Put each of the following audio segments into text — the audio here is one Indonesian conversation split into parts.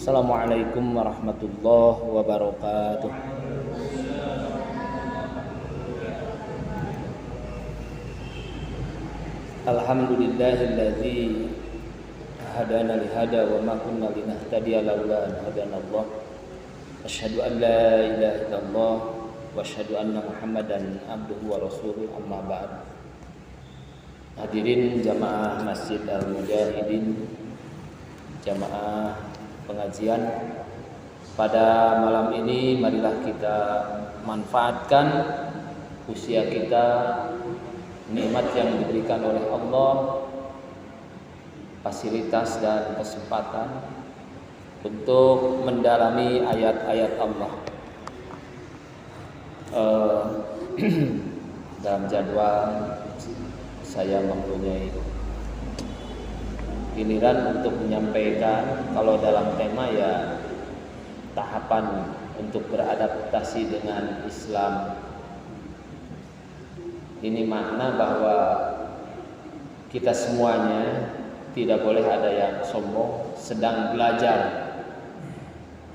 Assalamualaikum warahmatullahi wabarakatuh. Alhamdulillahilladzi hadana lihada wa ma kunna linahtadiya laula an hadanallah. Asyhadu an la ilaha illallah wa asyhadu anna Muhammadan abduhu wa rasuluh, amma ba'd. Hadirin jamaah Masjid Al-Mujahidin, jamaah pengajian pada malam ini, marilah kita manfaatkan usia kita, nikmat yang diberikan oleh Allah, fasilitas dan kesempatan untuk mendalami ayat-ayat Allah. Dalam jadwal saya mempunyai giliran untuk menyampaikan, kalau dalam tema ya tahapan untuk beradaptasi dengan Islam. Ini makna bahwa kita semuanya tidak boleh ada yang sombong, sedang belajar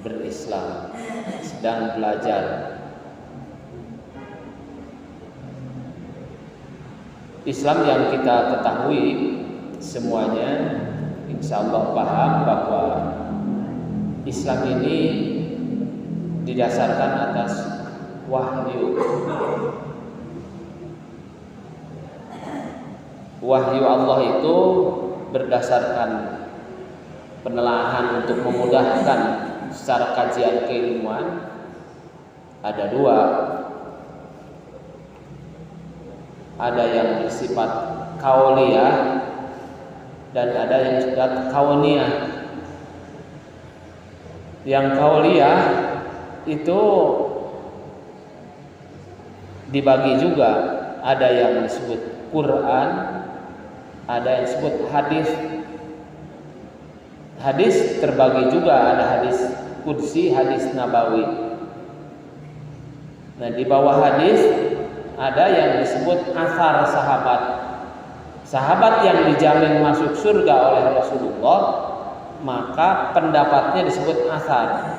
berislam, sedang belajar Islam yang kita ketahui semuanya, insya Allah paham bahwa Islam ini didasarkan atas wahyu. Wahyu Allah itu berdasarkan penelaahan untuk memudahkan secara kajian keilmuan ada dua. Ada yang bersifat kauliyah dan ada yang bersifat kauniyah. Yang kauliyah itu dibagi juga, ada yang disebut Quran, ada yang disebut hadis. Hadis terbagi juga, ada hadis qudsi, hadis nabawi. Nah, di bawah hadis ada yang disebut asar sahabat. Sahabat yang dijamin masuk surga oleh Rasulullah, maka pendapatnya disebut asar.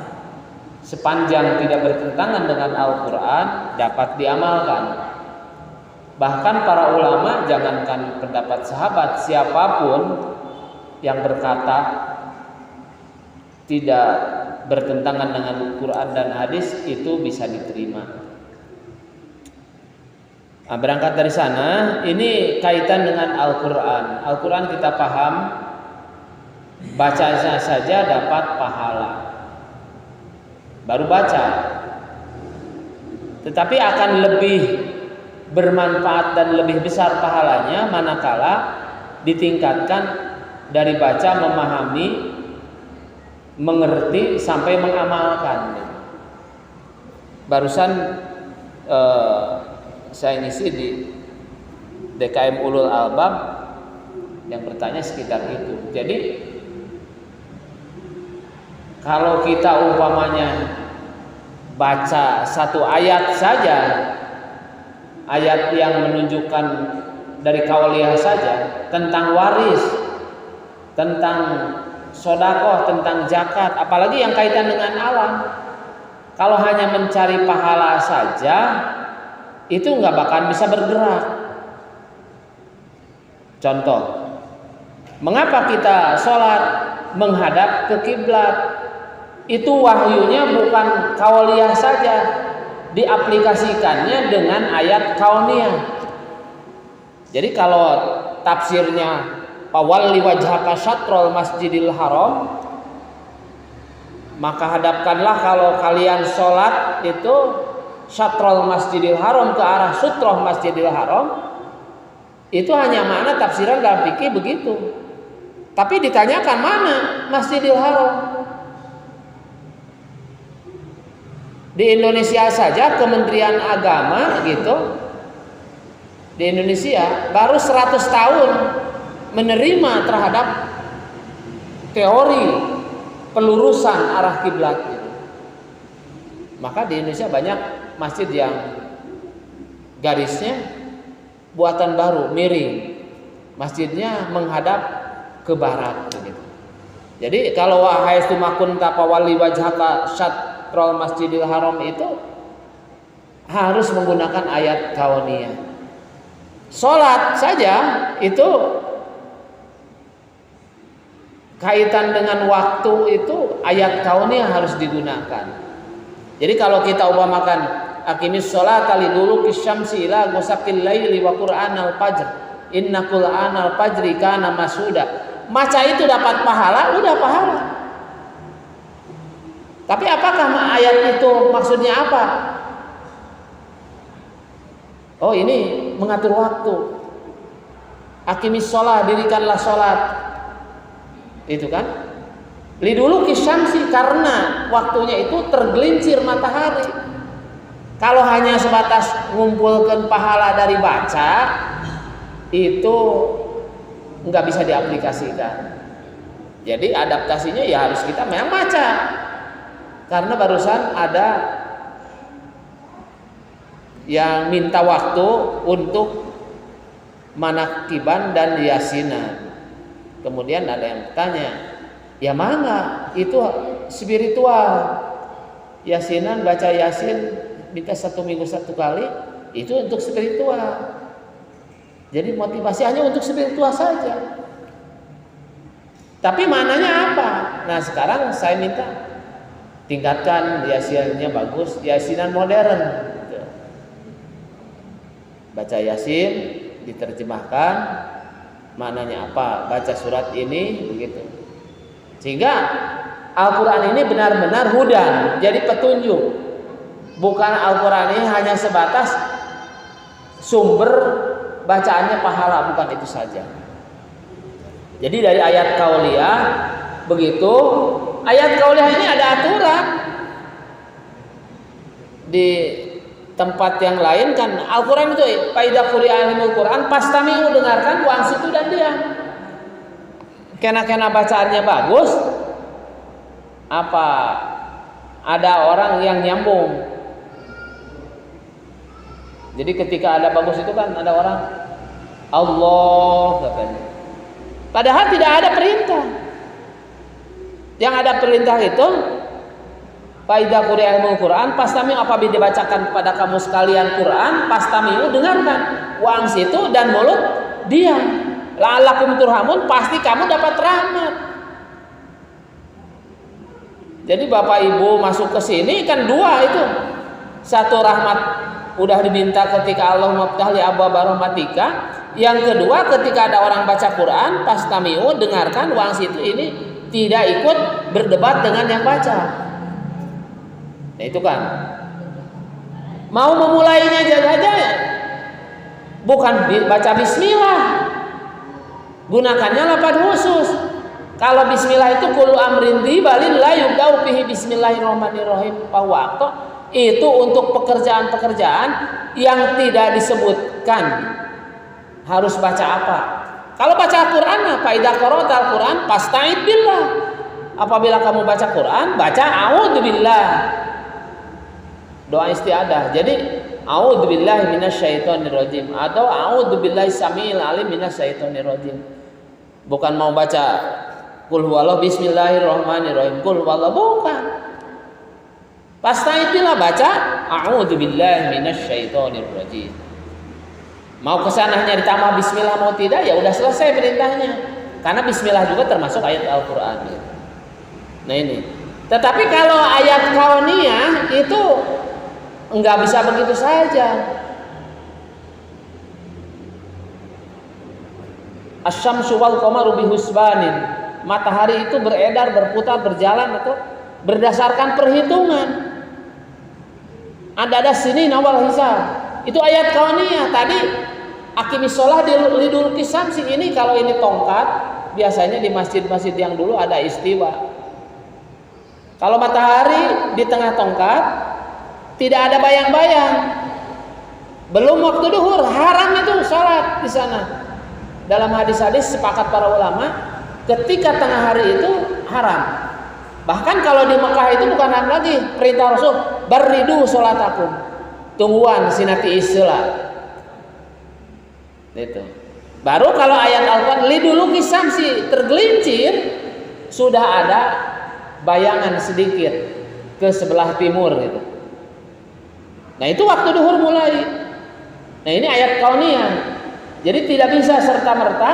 Sepanjang tidak bertentangan dengan Al-Quran, dapat diamalkan. Bahkan para ulama, jangankan pendapat sahabat, siapapun yang berkata tidak bertentangan dengan Quran dan hadis itu bisa diterima. Nah, berangkat dari sana, ini kaitan dengan Al-Quran. Al-Quran kita paham, bacanya saja dapat pahala, baru baca. Tetapi akan lebih bermanfaat dan lebih besar pahalanya manakala ditingkatkan dari baca, memahami, mengerti sampai mengamalkan. Barusan saya ngisi di DKM Ulul Albab yang bertanya sekitar itu. Jadi kalau kita umpamanya baca satu ayat saja, ayat yang menunjukkan dari kauliyah saja tentang waris, tentang sedekah, tentang zakat, apalagi yang kaitan dengan alam, kalau hanya mencari pahala saja itu nggak bakal bisa bergerak. Contoh, mengapa kita sholat menghadap ke kiblat? Itu wahyunya bukan kauliyah saja, diaplikasikannya dengan ayat kauniyah. Jadi kalau tafsirnya fawalli wajhaka syatrul masjidil haram, maka hadapkanlah kalau kalian sholat itu syatrul masjidil haram, ke arah sutroh masjidil haram. Itu hanya makna tafsiran dalam fikih begitu. Tapi ditanyakan mana masjidil haram? Di Indonesia saja Kementerian Agama gitu, di Indonesia baru 100 tahun menerima terhadap teori pelurusan arah kiblat. Maka di Indonesia banyak masjid yang garisnya buatan baru, miring, masjidnya menghadap ke barat gitu. Jadi kalau wahaistu makunta fawalli wajhaka syatrul masjidil haram itu harus menggunakan ayat kauniyah. Salat saja itu kaitan dengan waktu itu ayat kauniyah harus digunakan. Jadi kalau kita umpamakan aqimis sholata liduluki syamsi ila ghasaqil laili wa qur'anal fajr inna qur'anal fajri kana masuda. Maca itu dapat pahala, udah pahala. Tapi apakah ayat itu maksudnya apa? Oh, ini mengatur waktu. Aqimis sholat, dirikanlah sholat. Itu kan? Liduluki syamsi, karena waktunya itu tergelincir matahari. Kalau hanya sebatas mengumpulkan pahala dari baca, itu nggak bisa diaplikasikan. Jadi adaptasinya ya harus kita memang baca. Karena barusan ada yang minta waktu untuk manakiban dan yasinan. Kemudian ada yang tanya, ya mana itu spiritual, yasinan, baca yasin minta 1 minggu 1 kali, itu untuk spiritual. Jadi motivasi hanya untuk spiritual saja. Tapi maknanya apa? Nah sekarang saya minta tingkatkan yasinnya bagus, yasinan modern. Baca yasin, diterjemahkan, maknanya apa? Baca surat ini, begitu. Sehingga Al-Quran ini benar-benar hudan, jadi petunjuk. Bukan Al-Quran ini hanya sebatas sumber bacaannya pahala, bukan itu saja. Jadi dari ayat kauliyah begitu, ayat kauliyah ini ada aturan. Di tempat yang lain kan Al-Quran itu faida quri'anil Quran pastami'u, dengarkan wa ansitu dan diam. Kena-kena bacaannya bagus, apa ada orang yang nyambung. Jadi ketika ada bagus itu kan ada orang Allah katanya. Padahal tidak ada perintah. Yang ada perintah itu faida quri'anil Quran pastami'u, apabila dibacakan kepada kamu sekalian Quran, pastami'u, dengarkan, wa ansitu, dan mulut diam. La'allakum turhamun, pasti kamu dapat rahmat. Jadi Bapak Ibu masuk ke sini kan dua itu. Satu rahmat udah diminta ketika Allah maftah li abwaaba rahmatika. Yang kedua ketika ada orang baca Quran, pastami'u, dengarkan, wa ansitu, ini tidak ikut berdebat dengan yang baca. Nah itu kan. Mau memulainya aja bukan baca bismillah. Gunakannya lafaz khusus. Kalau bismillah itu kullu amrin dibalin la yubda'u bihi bismillahirrahmanirrahim fawaqta, itu untuk pekerjaan-pekerjaan yang tidak disebutkan harus baca apa. Kalau baca Quran, fa idza qara'tal Quran fasta'id billah. Apabila kamu baca Quran, baca a'udzubillah. Doa isti'adzah. Jadi a'udzubillahi minasyaitonirrajim atau a'udzubillahi samiil alim minasyaitonirrajim. Bukan mau baca qul huwallahu bismillahirrahmanirrahim qul huwallahu, bukan. Pasti itulah baca a'udzubillahi minasyaitonirrajim. Mau kesananya ditambah bismillah mau tidak, ya udah selesai perintahnya. Karena bismillah juga termasuk ayat Al-Qur'an. Nah ini. Tetapi kalau ayat kauniyah itu enggak bisa begitu saja. Asy-syamsu wal qamaru bihusbanin. Matahari itu beredar, berputar, berjalan atau berdasarkan perhitungan. Ada sini nawal hisab. Itu ayat kauniyah. Tadi aqimis shalah liduluki syamsi, ini kalau ini tongkat, biasanya di masjid-masjid yang dulu ada istiwa. Kalau matahari di tengah tongkat, tidak ada bayang-bayang. Belum waktu duhur, haram itu salat di sana. Dalam hadis-hadis sepakat para ulama, ketika tengah hari itu haram. Bahkan kalau di Mekah itu bukan haram lagi, perintah Rasul, baridu sholatakum, tungguan sinati islah. Itu. Baru kalau ayat Al-Quran liduluki syamsi, tergelincir sudah ada bayangan sedikit ke sebelah timur gitu. Nah itu waktu duhur mulai. Nah ini ayat kauniyah. Jadi tidak bisa serta-merta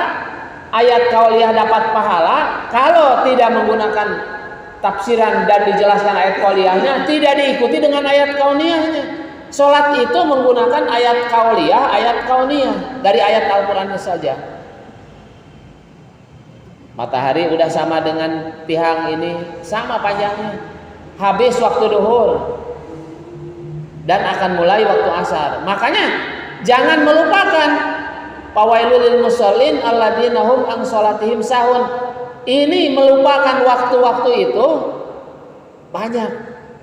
ayat kauliyah dapat pahala kalau tidak menggunakan tafsiran dan dijelaskan ayat kauliyahnya, tidak diikuti dengan ayat kauniyahnya. Sholat itu menggunakan ayat kauliyah, ayat kauniyah dari ayat Al-Qur'annya saja. Matahari udah sama dengan tiang ini, sama panjangnya. Habis waktu duhur dan akan mulai waktu asar. Makanya jangan melupakan fawailul lil musallin alladzina hum an sholatihim sahun. Ini melupakan waktu-waktu itu banyak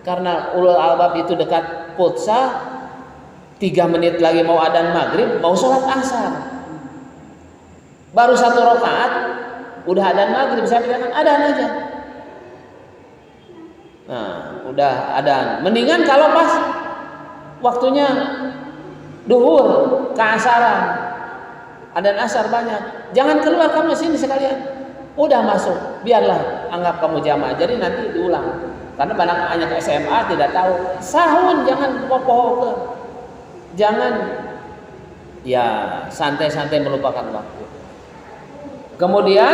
karena ulul albab itu dekat putsa, 3 menit lagi mau adzan maghrib, mau sholat asar, baru 1 rakaat udah adzan maghrib, saya bilang adzan aja. Nah udah adzan, mendingan kalau pas waktunya duhur keasaran, adzan asar banyak, jangan keluar kamu sini sekalian, udah masuk, biarlah anggap kamu jamaah, jadi nanti diulang. Karena banyak SMA tidak tahu sahun, jangan popoh, jangan ya santai-santai melupakan waktu. Kemudian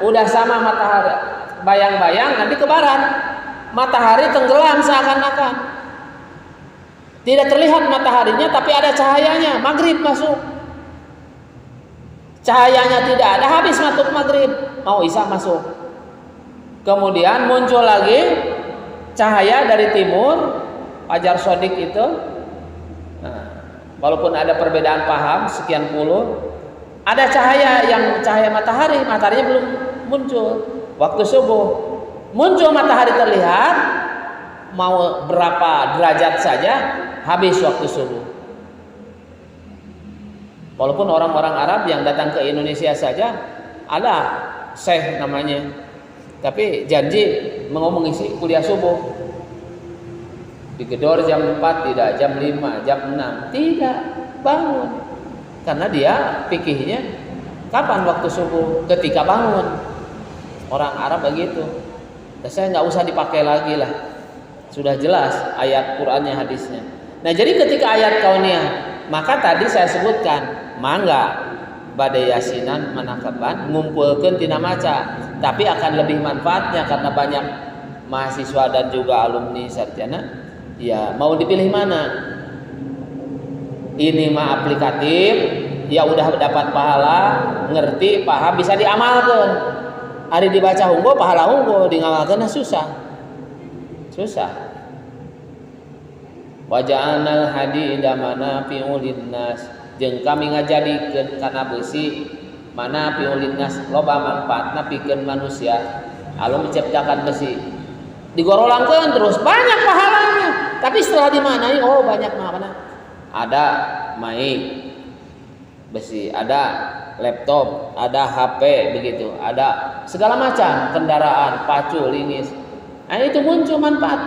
udah sama matahari bayang-bayang, nanti ke barat matahari tenggelam seakan-akan tidak terlihat mataharinya, tapi ada cahayanya. Maghrib masuk, cahayanya tidak ada, habis masuk maghrib, mau isya masuk. Kemudian muncul lagi cahaya dari timur, fajar sodik itu. Nah, walaupun ada perbedaan paham sekian puluh, ada cahaya yang cahaya matahari, mataharinya belum muncul. Waktu subuh muncul matahari terlihat, mau berapa derajat saja, habis waktu subuh. Walaupun orang-orang Arab yang datang ke Indonesia saja ada syekh namanya, tapi janji mau mengisi kuliah subuh, digedor jam 4 tidak, jam 5, jam 6 tidak bangun, karena dia pikirnya kapan waktu subuh, ketika bangun. Orang Arab begitu. Dan saya nggak usah dipakai lagi lah, sudah jelas ayat Qur'annya, hadisnya. Nah jadi ketika ayat kauniyah, maka tadi saya sebutkan mangga badai yasinan manakaban ngumpulkeun tina maca, tapi akan lebih manfaatnya karena banyak mahasiswa dan juga alumni sarjana. Ya mau dipilih mana? Ini mah aplikatif, ya udah dapat pahala, ngerti, paham, bisa diamalkan. Hari dibaca hunggo pahala hunggo, ngamalkeun susah. Waja'alnal hadida manafi'ul linnas, jeung kami ngajadikeun kana besi manafi'ul linnas, loba manfaatna pikeun manusia. Allah menciptakan besi, digorolangkeun terus banyak pahalanya. Tapi setelah dimanai, oh banyak mana? Ada mic besi, ada laptop, ada HP begitu, ada segala macam kendaraan, pacu, lingis. Nah itu muncul manfaat.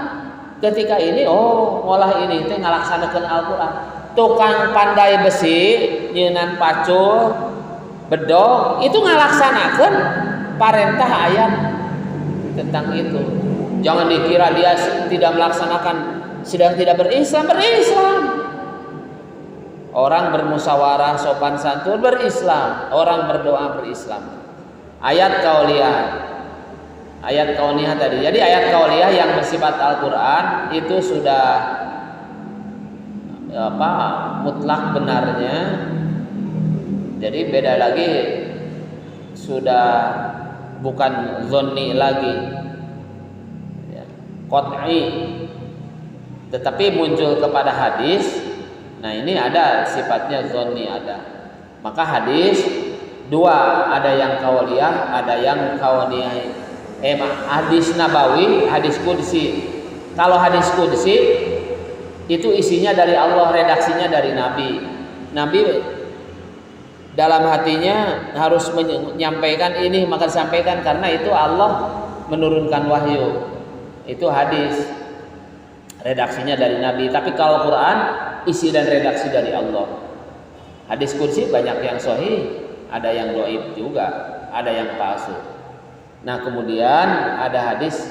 Ketika ini, oh ngolah ini teh ngalaksanakeun Al-Qur'an. Tukang pandai besi, nyeunan pacul, bedog, itu ngalaksanakeun parentah ayat tentang itu. Jangan dikira dia tidak melaksanakan, sedang tidak berislam. Orang bermusyawarah sopan santun berislam, orang berdoa berislam. Ayat kauniyah tadi. Jadi ayat kauniyah yang bersifat Al-Qur'an itu sudah mutlak benarnya. Jadi beda lagi, sudah bukan zonni lagi, ya, qat'i, tetapi muncul kepada hadis. Nah ini ada sifatnya zonni ada. Maka hadis dua, ada yang kauliyah, ada yang kauniyah. Hadis nabawi, hadis qudsi. Kalau hadis qudsi itu isinya dari Allah, redaksinya dari Nabi. Nabi dalam hatinya harus menyampaikan ini, maka disampaikan karena itu Allah menurunkan wahyu. Itu hadis, redaksinya dari Nabi. Tapi kalau Quran, isi dan redaksi dari Allah. Hadis qudsi banyak yang sahih, ada yang dhaif juga, ada yang palsu. Nah kemudian ada hadis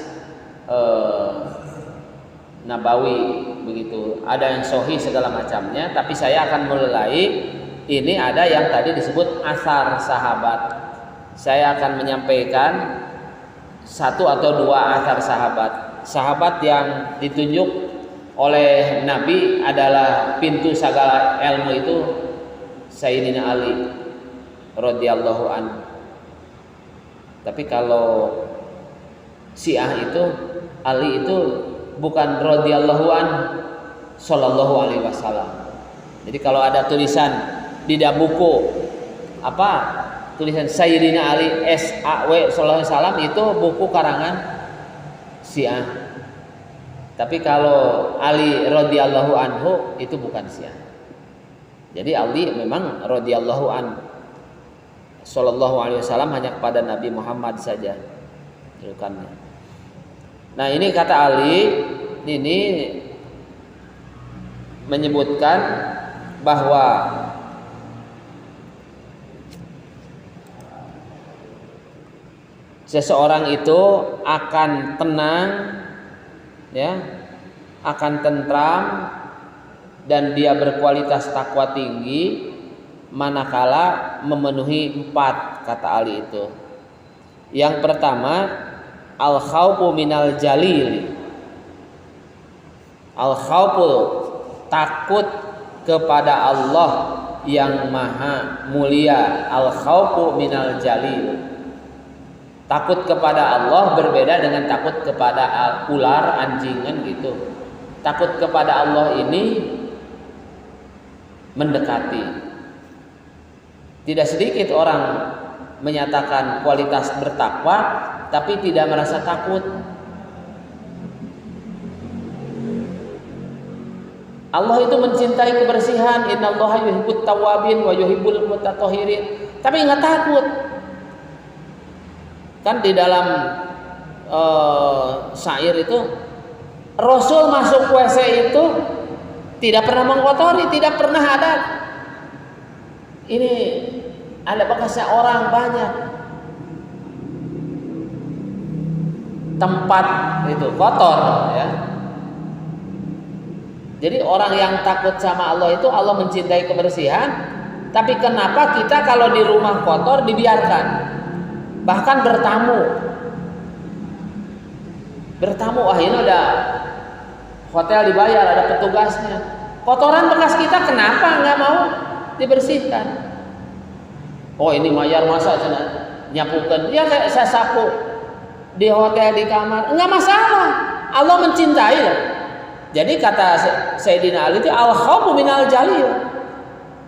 Nabawi begitu, ada yang sahih segala macamnya, tapi saya akan mulai ini ada yang tadi disebut asar sahabat. Saya akan menyampaikan satu atau dua asar sahabat yang ditunjuk oleh Nabi adalah pintu segala ilmu itu Sayyidina Ali radhiyallahu anhu. Tapi kalau Syiah itu Ali itu bukan radhiyallahu anhu, sallallahu alaihi wasallam. Jadi kalau ada tulisan di dalam buku apa tulisan Sayyidina Ali SAW sallallahu alaihi wasallam itu buku karangan Syiah. Tapi kalau Ali radhiyallahu anhu itu bukan Syiah. Jadi Ali memang radhiyallahu anhu sallallahu alaihi wasallam hanya kepada Nabi Muhammad saja julukannya. Nah ini kata Ali ini menyebutkan bahwa seseorang itu akan tenang, ya, akan tentram dan dia berkualitas takwa tinggi manakala memenuhi 4 kata Ali itu. Yang pertama al khaufu minal jalil. Al khaufu takut kepada Allah yang maha mulia. Al khaufu minal jalil. Takut kepada Allah berbeda dengan takut kepada ular, anjingan gitu. Takut kepada Allah ini mendekati. Tidak sedikit orang menyatakan kualitas bertakwa tapi tidak merasa takut. Allah itu mencintai kebersihan, innallaha yuhibbut tawwabin wa yuhibbul mutatahhirin, tapi nggak takut. Kan di dalam syair itu Rasul masuk WC itu tidak pernah mengkotori, tidak pernah ada ini ada bekasnya orang banyak. Tempat itu kotor ya. Jadi orang yang takut sama Allah itu Allah mencintai kebersihan, tapi kenapa kita kalau di rumah kotor dibiarkan? Bahkan bertamu ini ada hotel dibayar, ada petugasnya. Kotoran bekas kita kenapa nggak mau dibersihkan? Oh ini bayar masa nyapukan? Ya kayak saya sapu di hotel di kamar, enggak masalah. Allah mencintai loh. Jadi kata Sayyidina Ali itu al khaufu minal jalil.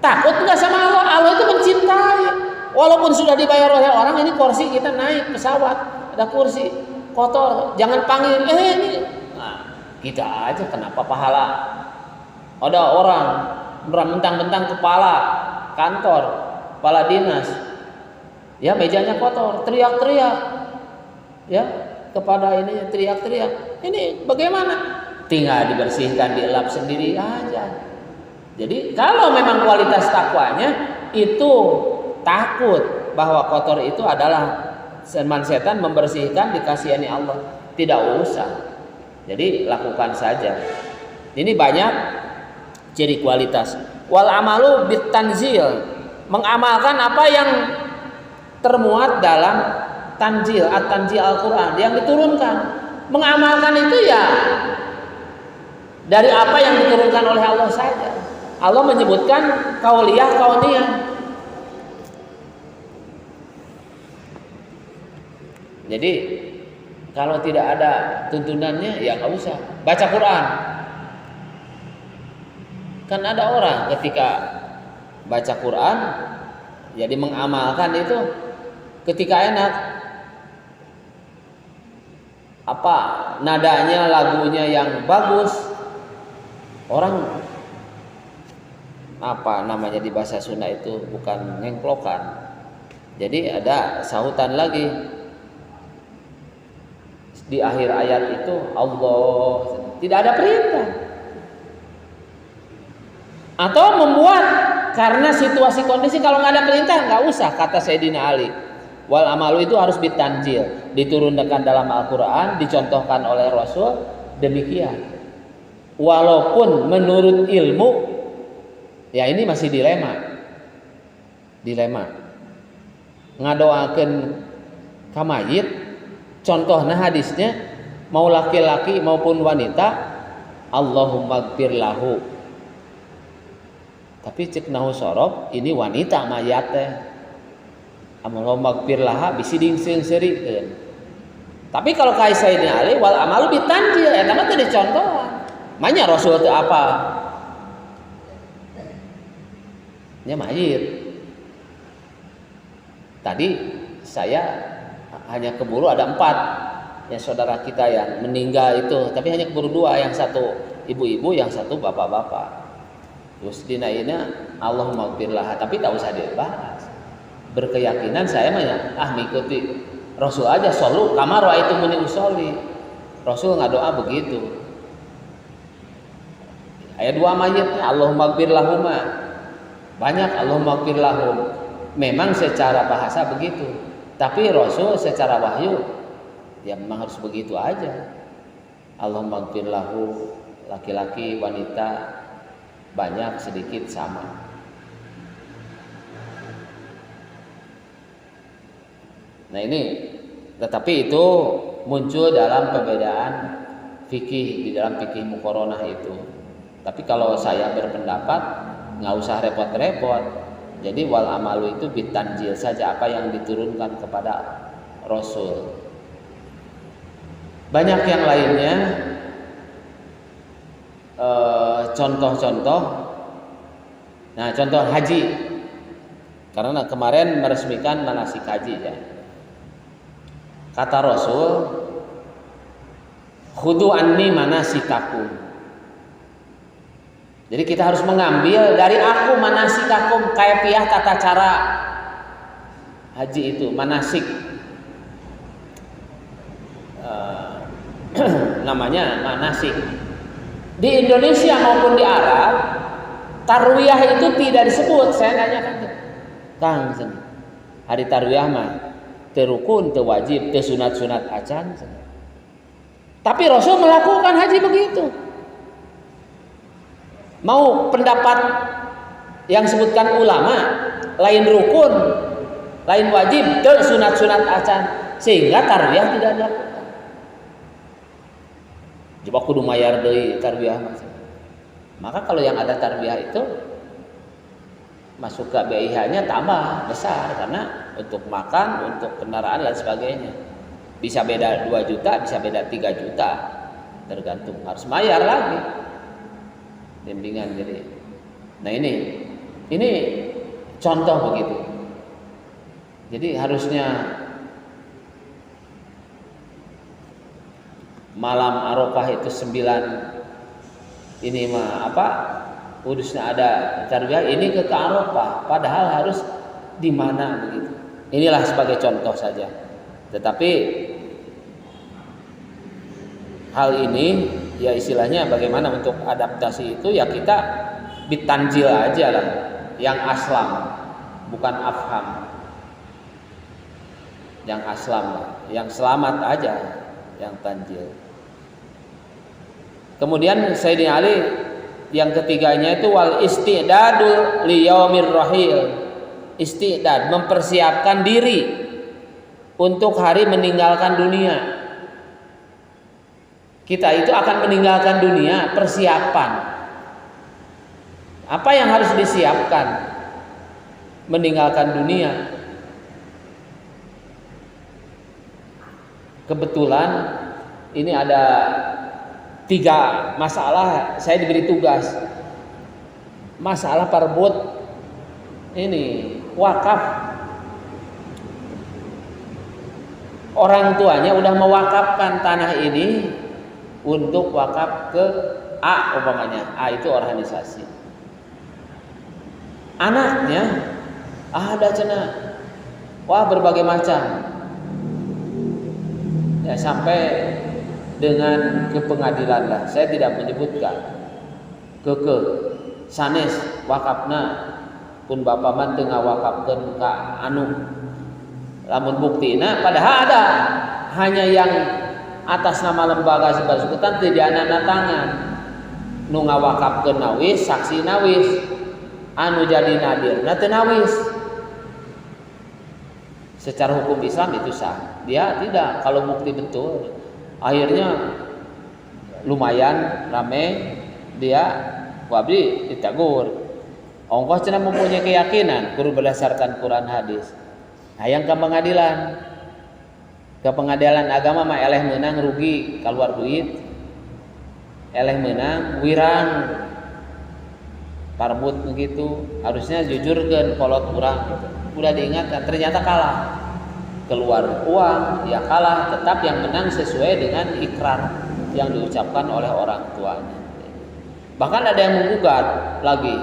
Takut enggak sama Allah? Allah itu mencintai. Walaupun sudah dibayar oleh orang, ini kursi kita naik pesawat, ada kursi kotor, jangan panggil ini. Nah, kita aja kenapa pahala? Ada orang mentang-mentang kepala kantor, kepala dinas, ya mejanya kotor, teriak-teriak, ya kepada ini teriak-teriak. Ini bagaimana? Tinggal dibersihkan, dielap sendiri aja. Jadi kalau memang kualitas takwanya itu takut bahwa kotor itu adalah setan membersihkan, dikasihani Allah, tidak usah. Jadi lakukan saja. Ini banyak ciri kualitas. Wal amalu bit tanzil, mengamalkan apa yang termuat dalam tanzil, at-tanzil Al-Qur'an yang diturunkan. Mengamalkan itu ya dari apa yang diturunkan oleh Allah saja. Allah menyebutkan kauliyah, kauniyah. Jadi kalau tidak ada tuntunannya ya nggak usah baca Quran. Kan ada orang ketika baca Quran jadi mengamalkan itu ketika enak, apa nadanya, lagunya yang bagus, orang apa namanya di bahasa Sunda itu bukan ngengklokan. Jadi ada sahutan lagi di akhir ayat itu Allah, tidak ada perintah. Atau membuat karena situasi kondisi, kalau nggak ada perintah nggak usah, kata Sayyidina Ali. Wal amalu itu harus bitanjil, diturunkan dalam Al-Qur'an, dicontohkan oleh Rasul, demikian. Walaupun menurut ilmu, ya ini masih dilema. Ngadoakeun ka mayit, contohna hadisnya mau laki-laki maupun wanita, Allahumma gfir lahu. Tapi cek nahu sorob, ini wanita mayat teh. Allahumma gfir laha bisi diseung-seurikeun. Tapi kalau kai Sayyidina Ali wal amalu bitanjil, eta mah teu dicontohan. Manya Rasul teu apa? Nya mayit. Tadi saya hanya keburu ada 4 ya saudara kita yang meninggal itu, tapi hanya keburu 2, yang satu ibu-ibu, yang satu bapak-bapak. Terus dinaina Allahumma gfir laha, tapi tak usah dibahas. Berkeyakinan saya mah mengikuti Rasul aja, solu kamar wa itu muni usolli. Rasul ngadoa begitu. Ayat 2 mayitnya Allahumma gfir lahuma. Banyak Allahumma gfir lahum. Memang secara bahasa begitu. Tapi Rasul secara wahyu ya memang harus begitu aja. Allahumma gfir lahu, laki-laki, wanita, banyak sedikit sama. Nah ini, tetapi itu muncul dalam perbedaan fikih, di dalam fikih muqaranah itu. Tapi kalau saya berpendapat nggak usah repot-repot. Jadi wal amalu itu bitanjil saja, apa yang diturunkan kepada Rasul. Banyak yang lainnya, contoh-contoh. Nah, contoh haji. Karena kemarin meresmikan manasik haji ya. Kata Rasul, khudu anni manasikakum. Jadi kita harus mengambil dari aku manasikakum, kaifiah tata cara haji itu, manasik. Namanya manasik. Di Indonesia maupun di Arab, tarwiyah itu tidak disebut. Saya nanyakan Kang, hari tarwiyah mah terukun, terwajib, tersunat-sunat acan. Tapi Rasul melakukan haji begitu. Mau pendapat yang sebutkan ulama, lain rukun, lain wajib, tersunat-sunat acan, sehingga tarwiyah tidak dilakukan. Coba kudu mayar deui tarwiyah. Maka kalau yang ada tarwiyah itu masuk ke BIH-nya tambah besar, karena untuk makan, untuk kendaraan dan sebagainya. Bisa beda 2 juta, bisa beda 3 juta. Tergantung, harus bayar lagi. Bimbingan jadi. Nah ini contoh begitu. Jadi harusnya malam Arafah itu 9 ini mah apa? Kudusnya ada tarwiyah, ini ke Arafah, padahal harus di mana begitu. Inilah sebagai contoh saja. Tetapi hal ini ya istilahnya bagaimana untuk adaptasi itu ya kita bitanjil aja lah, yang aslam, bukan afham. Yang aslam lah, yang selamat aja, yang tanjil. Kemudian Sayyidina Ali yang ketiganya itu wal istidadul liyaumir rahil. Istidad, mempersiapkan diri untuk hari meninggalkan dunia. Kita itu akan meninggalkan dunia, persiapan. Apa yang harus disiapkan meninggalkan dunia? Kebetulan ini ada 3 masalah, saya diberi tugas. Masalah perbut ini wakaf. Orang tuanya udah mewakafkan tanah ini untuk wakaf ke A umpamanya. A itu organisasi. Anaknya ada cenah. Wah, berbagai macam. Ya sampai dengan ke pengadilan lah. Saya tidak menyebutkan. Ke sanes wakafna pun bapak man teu ngawakafkeun ka anu Lamun buktina padahal ada hanya yang atas nama lembaga sebasukutan tidak ada tangan nu ngawakapkeun nawis saksi nawis anu jadi nadir teu nawis. Secara hukum Islam itu sah. Dia tidak kalau bukti betul. Akhirnya lumayan rame dia wabdi ditegur. Ongkos cenah mempunyai keyakinan kudu berdasarkan Quran hadis. Hayang ke pengadilan. Ke pengadilan agama mah eleh menang rugi keluar duit. Eleh menang wirang. Parbut begitu. Harusnya jujurkeun kolot urang gitu. Udah diingatkan ternyata kalah. Keluar uang ya kalah, tetap yang menang sesuai dengan ikrar yang diucapkan oleh orang tuanya. Bahkan ada yang menggugat lagi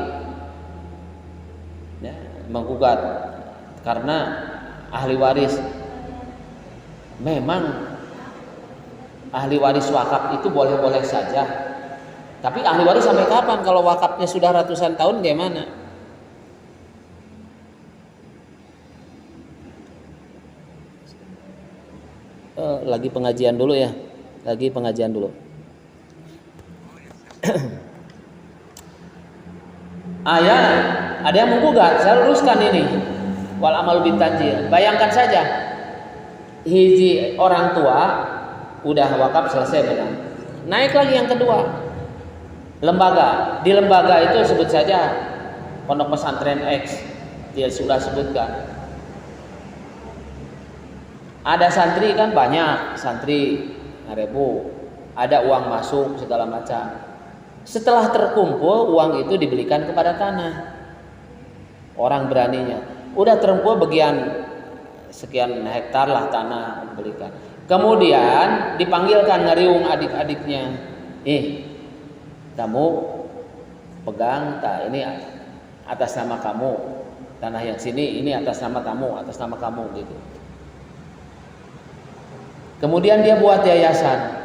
ya, menggugat karena ahli waris. Memang ahli waris wakaf itu boleh-boleh saja, tapi ahli waris sampai kapan kalau wakafnya sudah ratusan tahun gimana? Lagi pengajian dulu ya, lagi pengajian dulu. Ada yang menggugat, saya luruskan ini. Wal amal bitanjil. Bayangkan saja, hiji orang tua udah wakaf selesai menang. Naik lagi yang kedua, lembaga. Di lembaga itu sebut saja Pondok Pesantren X, dia sudah sebutkan. Ada santri kan banyak, santri 1000, ada uang masuk segala macam. Setelah terkumpul uang itu dibelikan kepada tanah. Orang beraninya, udah terkumpul bagian sekian hektar lah tanah dibelikan. Kemudian dipanggilkan ngariung adik-adiknya, kamu pegang, ini atas nama kamu, tanah yang sini ini atas nama kamu gitu. Kemudian dia buat yayasan.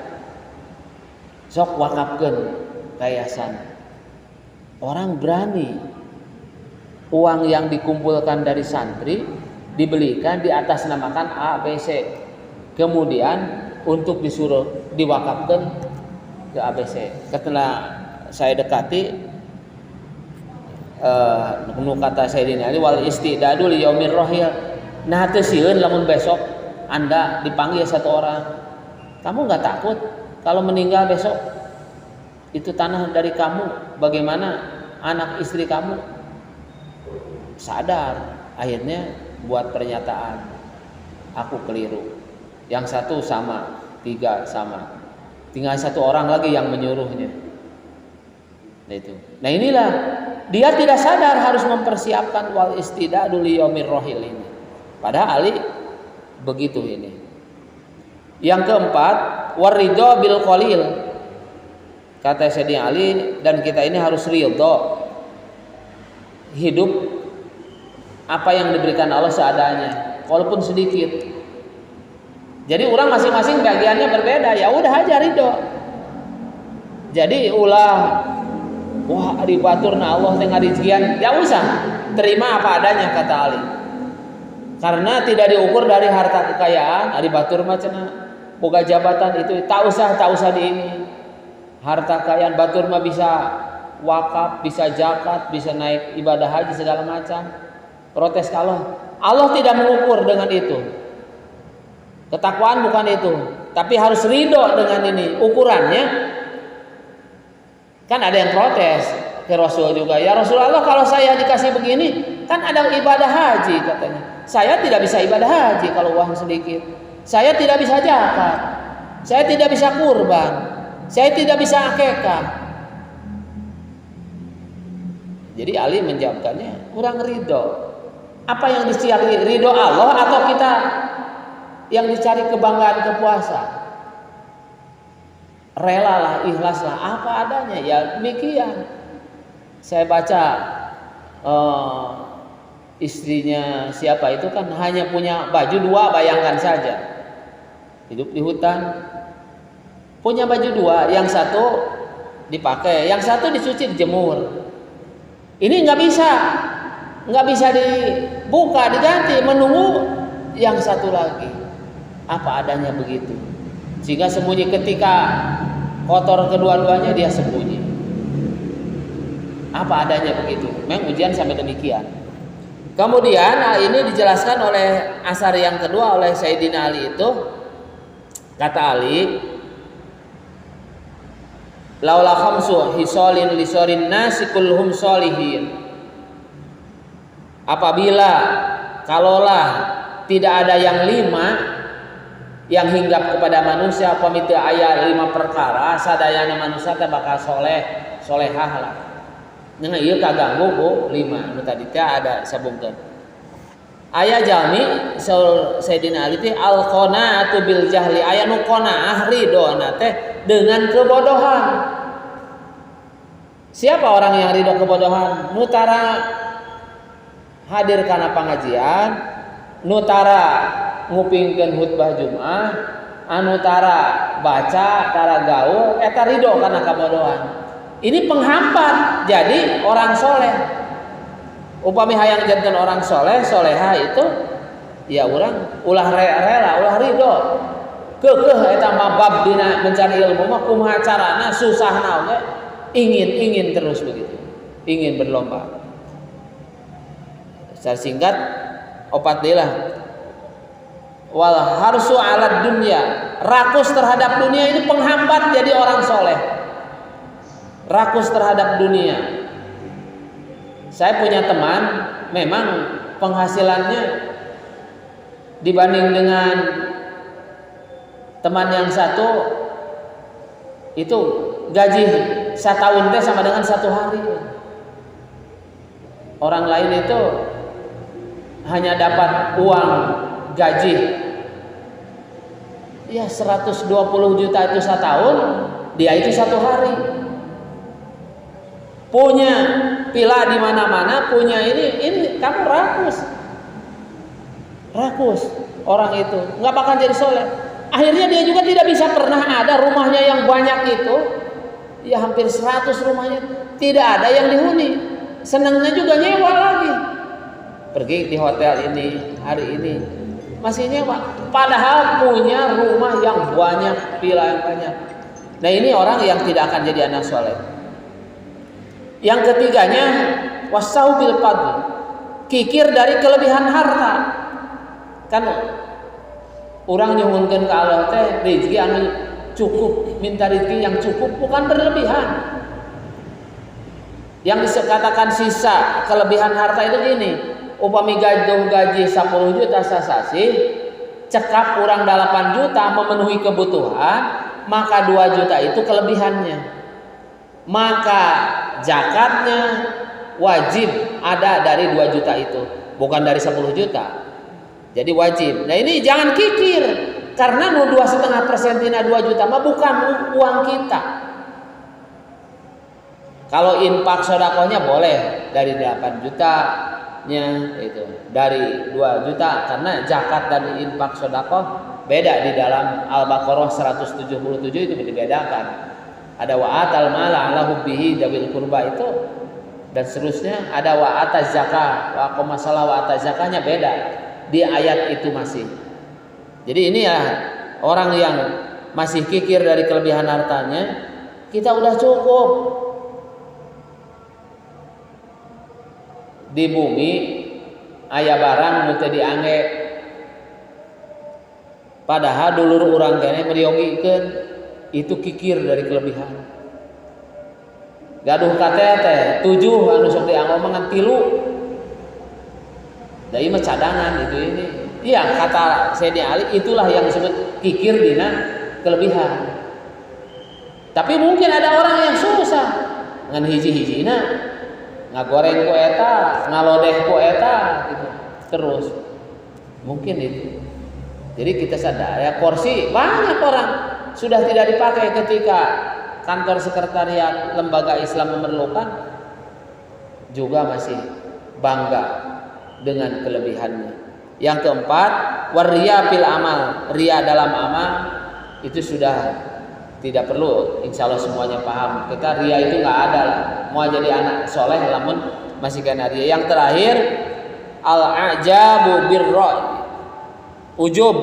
Sok wakafkeun yayasan. Orang berani. Uang yang dikumpulkan dari santri dibelikan di atas namakan A, B, C. Kemudian untuk disuruh diwakafkan ke ABC. Setelah saya dekati kata Sayyidina Ali wal istidadu li yaumir rahil. Nah teu sieun lamun besok Anda dipanggil satu orang, kamu nggak takut kalau meninggal besok itu tanah dari kamu, bagaimana anak istri kamu? Sadar, akhirnya buat pernyataan, aku keliru. Yang satu sama, 3 sama, tinggal satu orang lagi yang menyuruhnya. Nah inilah dia tidak sadar harus mempersiapkan wal istidadu li yaumir rahil ini. Padahal Ali begitu ini. Yang keempat, waridho bil qalil. Kata Sayyidina Ali, dan kita ini harus ridho hidup apa yang diberikan Allah seadanya, walaupun sedikit. Jadi orang masing-masing bagiannya berbeda, ya udah aja ridho. Jadi wah ari baturna Allah teh ngadijian, ya usah terima apa adanya kata Ali. Karena tidak diukur dari harta kekayaan, ari batur mah cenah boga jabatan itu tak usah di ini. Harta kekayaan batur mah bisa wakaf, bisa zakat, bisa naik ibadah haji segala macam. Protes ke Allah. Allah tidak mengukur dengan itu. Ketakwaan bukan itu, tapi harus ridho dengan ini. Ukurannya kan ada yang protes ke Rasul juga. Ya Rasulullah, kalau saya dikasih begini, kan ada ibadah haji katanya. Saya tidak bisa ibadah haji kalau uang sedikit. Saya tidak bisa zakat. Saya tidak bisa kurban. Saya tidak bisa akikah. Jadi Ali menjawabkannya, kurang ridho. Apa yang dicari, ridho Allah atau kita yang dicari kebanggaan kepuasan? Relalah, ikhlaslah, apa adanya. Ya demikian. Saya baca istrinya siapa itu kan hanya punya baju 2, bayangkan saja. Hidup di hutan, punya baju 2, yang satu dipakai, yang satu dicuci, dijemur. Ini nggak bisa dibuka, diganti, menunggu yang satu lagi apa adanya begitu, sehingga sembunyi ketika kotor kedua-duanya dia sembunyi apa adanya begitu. Memang ujian sampai demikian. Kemudian ini dijelaskan oleh asar yang kedua oleh Sayyidina Ali itu, kata Ali, laula khamsu hisolin lisorin nasi kulluhum solihin. Apabila kalaulah tidak ada yang 5 yang hinggap kepada manusia, pamiti aya 5 perkara sadayana manusia teh bakal solehah lah. Nah ieu kaganggu Bu 5 nu tadi teh ada sabungkeun. Aya jalmi Sayyidina Ali teh al qanaatu bil jahli, aya nu qanaah ridona teh dengan kebodohan. Siapa orang yang ridho kebodohan? Nutara hadir kana pengajian, nutara ngupingkeun khutbah Jumat, anu tara baca, tara gaul, eta ridho kana kebodohan. Ini penghambat jadi orang soleh. Upami hayang janten orang soleh, soleha itu ya orang ulah rela, ulah ridho. Keukeuh eta mah bab dina mencari ilmu mah kumaha carana susahna oge ingin terus begitu. Ingin berlomba. Secara singkat opat deui lah. Wal harsu alad dunya, rakus terhadap dunia ini penghambat jadi orang soleh. Rakus terhadap dunia. Saya punya teman, memang penghasilannya dibanding dengan teman yang satu itu gaji setahun teh sama dengan 1 hari. Orang lain itu hanya dapat uang gaji ya 120 juta itu setahun, dia itu 1 hari. Punya villa di mana-mana, punya ini kamu rakus orang itu nggak bakal jadi soleh. Akhirnya dia juga tidak bisa pernah ada rumahnya yang banyak itu, ya hampir 100 rumahnya tidak ada yang dihuni. Senangnya juga nyewa lagi, pergi di hotel ini hari ini masih nyewa, padahal punya rumah yang banyak, villa yang banyak. Nah ini orang yang tidak akan jadi anak soleh. Yang ketiganya wasau bil fadl, kikir dari kelebihan harta. Kan orang nyuhunkeun ka Allah teh rezeki anu cukup, minta rezeki yang cukup, bukan berlebihan. Yang dikatakan sisa kelebihan harta itu gini, upami gaji 10 juta sasasi, cekap kurang 8 juta memenuhi kebutuhan, maka 2 juta itu kelebihannya. Maka zakatnya wajib ada dari 2 juta itu, bukan dari 10 juta. Jadi wajib. Nah ini jangan kikir, karena 2,5% tina 2 juta mah bukan uang kita. Kalau infak sedekahnya boleh dari 8 jutanya itu, dari 2 juta, karena zakat dan infak sedekah beda di dalam Al-Baqarah 177 itu dibedakan. Ada wa'atal mala ala hubbihi dawil kurba itu dan seterusnya, ada wa'ataz zakah, wa masalah wa'ataz zakahnya beda di ayat itu masih. Jadi ini ya orang yang masih kikir dari kelebihan hartanya, kita udah cukup di bumi aya barang nu teu diangge, padahal dulur urang kene meriogikeun. Itu kikir dari kelebihan. Gaduh katete 7 anu sok dianggo mangan 3. Da ieu mah cadangan itu ini. Iya kata Sayyidina Ali itulah yang disebut kikir dina kelebihan. Tapi mungkin ada orang yang susah ngan hiji-hijina ngagoreng ku eta, ngalodeh ku eta gitu. Terus mungkin itu. Jadi kita sadar ya, kursi banyak orang sudah tidak dipakai ketika kantor sekretariat lembaga Islam memerlukan, juga masih bangga dengan kelebihannya. Yang keempat, waria fil amal, ria dalam amal itu sudah tidak perlu, insya Allah semuanya paham. Kita ria itu nggak ada lah, mau jadi anak soleh namun masih kena ria. Yang terakhir, al-ajabu birra, ujub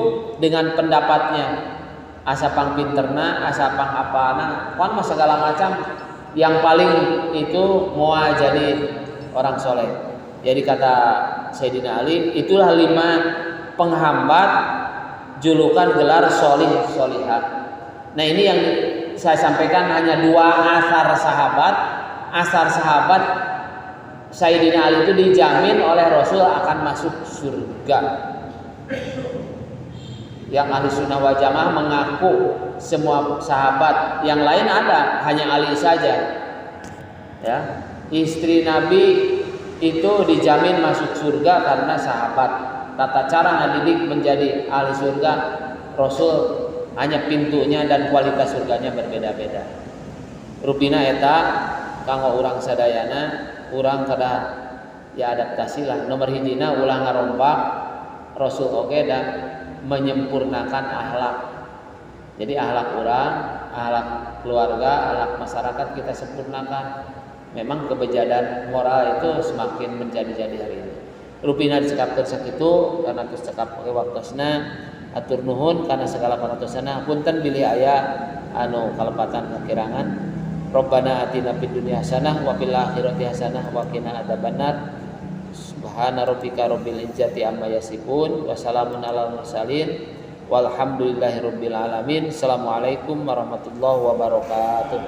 dengan pendapatnya, asapang pinterna, asapang apana, kan segala macam. Yang paling itu mau jadi orang soleh. Jadi kata Sayyidina Ali, itulah 5 penghambat julukan gelar solih solihah. Nah ini yang saya sampaikan hanya 2 asar sahabat. Asar sahabat Sayyidina Ali itu dijamin oleh Rasul akan masuk surga. Yang ahli sunnah wal jamaah mengaku semua sahabat, yang lain ada, hanya Ali saja. Ya, istri Nabi itu dijamin masuk surga karena sahabat. Tata cara ngadidik menjadi ahli surga Rasul hanya pintunya dan kualitas surganya berbeda-beda. Rupina eta kanggo urang sadayana, urang kada ya adaptasi lah. Nomor hijina ulah ngarombak Rasul oge dan menyempurnakan akhlak. Jadi akhlak orang, akhlak keluarga, akhlak masyarakat kita sempurnakan. Memang kebejadan moral itu semakin menjadi-jadi hari ini. Rupina dicekapkeun sakitu karena geus cekap ke waktosna. Atur nuhun karena segala paratosna. Punten bilih aya anu kalepatan kakirangan. Rabbana atina fid dunya hasanah wa fil akhirati hasanah wa qina adzabannar. Subhana rabbika rabbil izzati amma yasifun wa salamun alal mursalin walhamdulillahi rabbil alamin. Assalamualaikum warahmatullahi wabarakatuh.